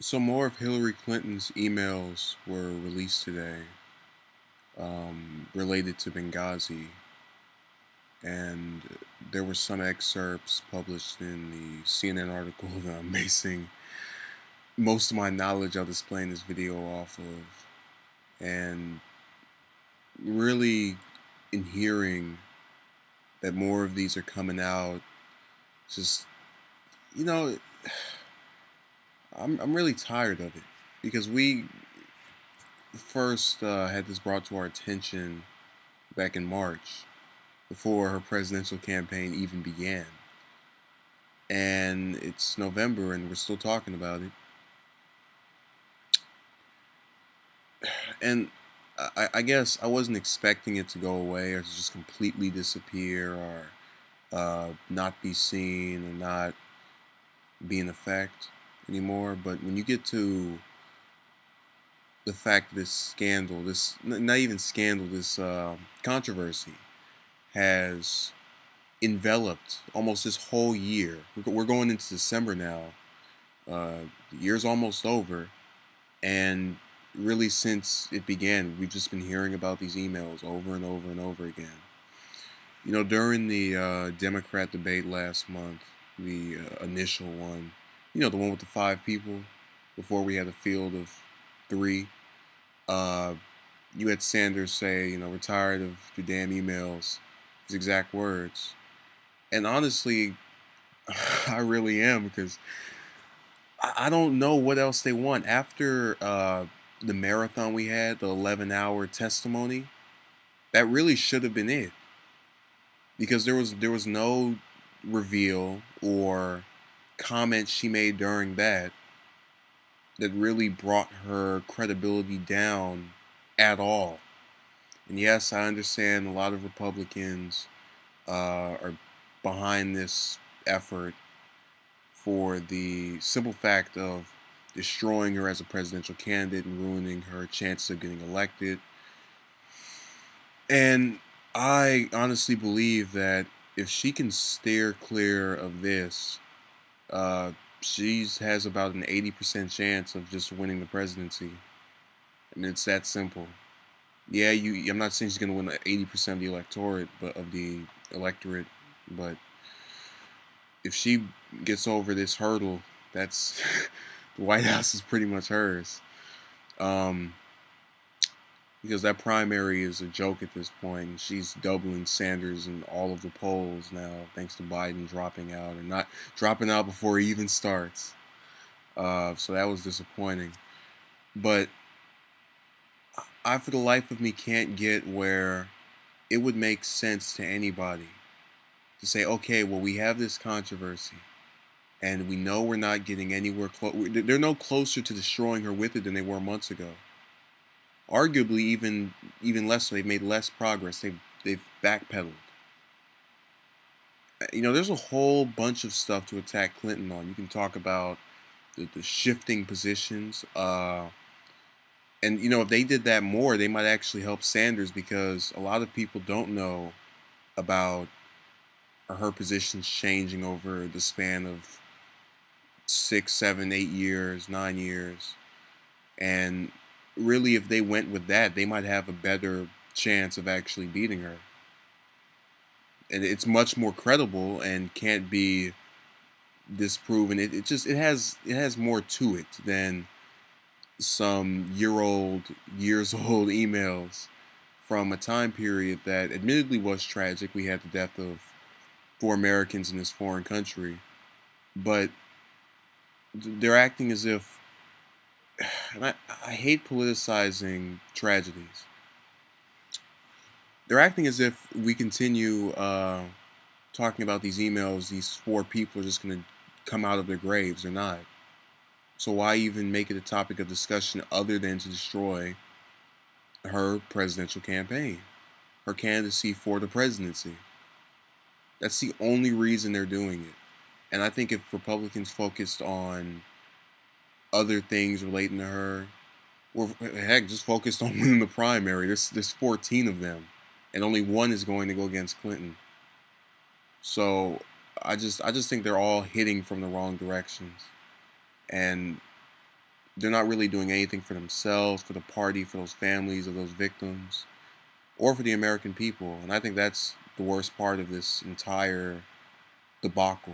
So more of Hillary Clinton's emails were released today, related to Benghazi, and there were some excerpts published in the CNN article that I'm basing most of my knowledge of this playing this video off of, and really in hearing that more of these are coming out, just you know, I'm really tired of it because we first had this brought to our attention back in March, before her presidential campaign even began. And it's November and we're still talking about it. And I guess I wasn't expecting it to go away or to just completely disappear or not be seen or not be in effect anymore. But when you get to the fact that this scandal, this not even scandal, this controversy has enveloped almost this whole year. We're going into December now. The year's almost over, and really since it began, we've just been hearing about these emails over and over and over again. You know, during the Democrat debate last month, the initial one, the one with the five people, before we had a field of three, uh, you had Sanders say, we're tired of your damn emails, his exact words. And honestly, I really am, because I don't know what else they want after the marathon we had, the 11-hour testimony. That really should have been it, because there was no reveal or comment she made during that really brought her credibility down at all. And yes, I understand a lot of Republicans are behind this effort for the simple fact of destroying her as a presidential candidate and ruining her chances of getting elected. And I honestly believe that if she can steer clear of this, uh, she has about an 80% chance of just winning the presidency. I mean, it's that simple. Yeah, I'm not saying she's going to win 80% of the electorate, but if she gets over this hurdle, that's the White House is pretty much hers. Um, because that primary is a joke at this point. And she's doubling Sanders in all of the polls now, thanks to Biden dropping out, or not dropping out before he even starts. So that was disappointing. But I, for the life of me, can't get where it would make sense to anybody to say, okay, well, we have this controversy, and we know we're not getting anywhere close. They're no closer to destroying her with it than they were months ago. Arguably, even less so. They've made less progress. They've backpedaled. There's a whole bunch of stuff to attack Clinton on. You can talk about the shifting positions. And if they did that more, they might actually help Sanders, because a lot of people don't know about her positions changing over the span of 6, 7, 8 years, 9 years. And really, if they went with that, they might have a better chance of actually beating her. And it's much more credible and can't be disproven. It has more to it than some years old emails from a time period that admittedly was tragic. We had the death of 4 Americans in this foreign country, but they're acting as if, and I hate politicizing tragedies. They're acting as if we continue talking about these emails, these 4 people are just going to come out of their graves. They're not. So why even make it a topic of discussion other than to destroy her presidential campaign, her candidacy for the presidency? That's the only reason they're doing it. And I think if Republicans focused on other things relating to her, or heck, just focused on winning the primary, there's 14 of them, and only one is going to go against Clinton. So I just think they're all hitting from the wrong directions. And they're not really doing anything for themselves, for the party, for those families of those victims, or for the American people. And I think that's the worst part of this entire debacle.